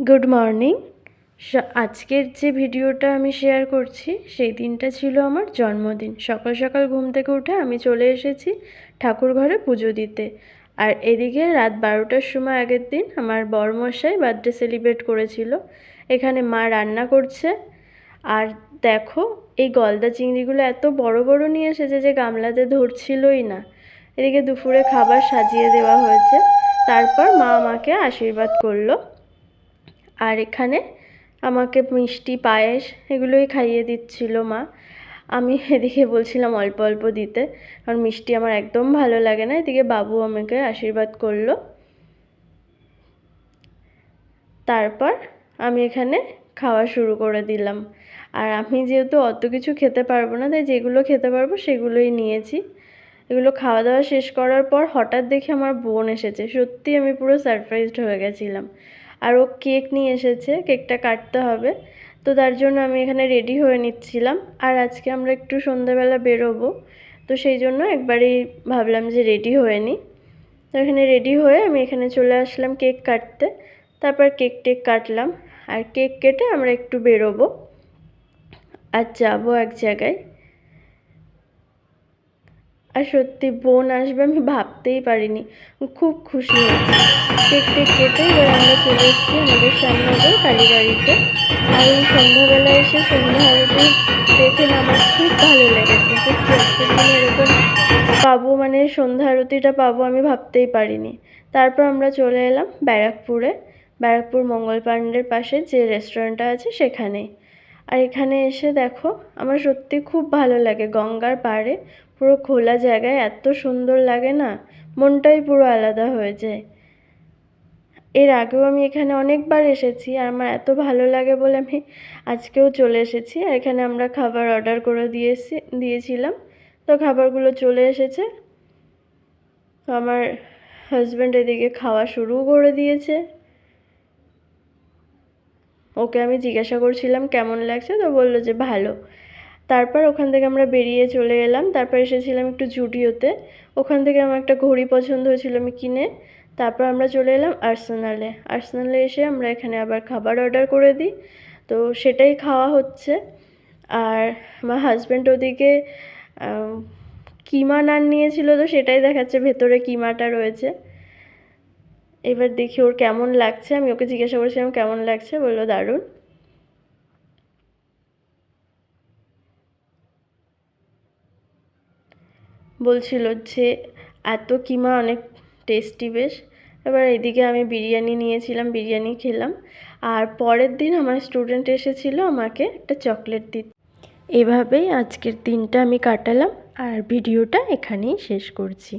Good morning. আজকের যে ভিডিওটা আমি শেয়ার করছি সেই দিনটা ছিল আমার জন্মদিন। সকাল সকাল ঘুম থেকে উঠে আমি চলে এসেছি ঠাকুর ঘরে পুজো দিতে। আর এদিকে রাত 12টার সময় আগের দিন আমার বরমশাই বার্থডে সেলিব্রেট করেছিল। এখানে মা রান্না করছে। আর দেখো, এই গলদা চিংড়িগুলো এত বড় বড় নিয়ে এসেছে যে গামলাতে ধরছিলই না। এদিকে দুপুরে খাবার সাজিয়ে দেওয়া হয়েছে। তারপর মা আমাকে আশীর্বাদ করলো। আর এখানে আমাকে মিষ্টি পায়েস এগুলোই খাইয়ে দিচ্ছিল মা। আমি এদিকে বলছিলাম অল্প অল্প দিতে, কারণ মিষ্টি আমার একদম ভালো লাগে না। এদিকে বাবু আমাকে আশীর্বাদ করলো। তারপর আমি এখানে খাওয়া শুরু করে দিলাম। আর আমি যেহেতু অত কিছু খেতে পারবো না, তাই যেগুলো খেতে পারবো সেগুলোই নিয়েছি। এগুলো খাওয়া দাওয়া শেষ করার পর হঠাৎ দেখে আমার বোন এসেছে। সত্যি আমি পুরো সারপ্রাইজড হয়ে গেছিলাম। আর ও কেক নিয়ে এসেছে, কেকটা কাটতে হবে। তো তার জন্য আমি এখানে রেডি হয়ে নিচ্ছিলাম। আর আজকে আমরা একটু সন্ধ্যাবেলা বেরোবো, তো সেই জন্য একবারেই ভাবলাম যে রেডি হয়ে নিই। তো এখানে রেডি হয়ে আমি এখানে চলে আসলাম কেক কাটতে। তারপর কেক টেক কাটলাম। আর কেক কেটে আমরা একটু বেরোবো আর যাবো এক জায়গায়। আর সত্যি বোন আসবে আমি ভাবতেই পারিনি, খুব খুশি হয়েছি। কেক টেক কেটে এবার আমরা চলে এসেছি আমাদের শ্যামনগর কালীবাড়িতে। আর এই সন্ধ্যাবেলা এসে সন্ধ্যা আরতি দেখে না আমার খুব ভালো লেগেছে। সত্যি আজকের দিনে এরকম পাবো, মানে সন্ধ্যা আরতিটা পাবো আমি ভাবতেই পারিনি। তারপর আমরা চলে এলাম ব্যারাকপুরে, ব্যারাকপুর মঙ্গল পাণ্ডের পাশে যে রেস্টুরেন্টটা আছে সেখানে। আর এখানে এসে দেখো, আমার সত্যি খুব ভালো লাগে। গঙ্গার পাড়ে পুরো খোলা জায়গায় এত সুন্দর লাগে না, মনটাই পুরো আলাদা হয়ে যায়। এর আগেও আমি এখানে অনেকবার এসেছি, আর আমার এত ভালো লাগে বলে আমি আজকেও চলে এসেছি। আর এখানে আমরা খাবার অর্ডার করে দিয়েছিলাম। তো খাবারগুলো চলে এসেছে। আমার হাজব্যান্ড এদিকে খাওয়া শুরু করে দিয়েছে। ওকে আমি জিজ্ঞাসা করছিলাম কেমন লাগছে, তো বললো যে ভালো। তারপর ওখান থেকে আমরা বেরিয়ে চলে এলাম। তারপর এসেছিলাম একটু জুডিওতে। ওখান থেকে আমার একটা ঘড়ি পছন্দ হয়েছিল, আমি কিনে তারপর আমরা চলে এলাম আর্সেনালে এসে আমরা এখানে আবার খাবার অর্ডার করে দিই। তো সেটাই খাওয়া হচ্ছে। আর আমার হাজব্যান্ড ওদিকে কিমা নান নিয়েছিল, তো সেটাই দেখাচ্ছে ভেতরে কিমাটা রয়েছে। এবার দেখি ওর কেমন লাগছে। আমি ওকে জিজ্ঞাসা করেছিলাম কেমন লাগছে, বললো দারুণ। বলছিল যে এত কিমা অনেক টেস্টি বেশ। এবার এদিকে আমি বিরিয়ানি নিয়েছিলাম, বিরিয়ানি খেলাম। আর পরের দিন আমার স্টুডেন্ট এসেছিল আমাকে একটা চকলেট দিতে। এভাবেই আজকের দিনটা আমি কাটালাম। আর ভিডিওটা এখানেই শেষ করছি।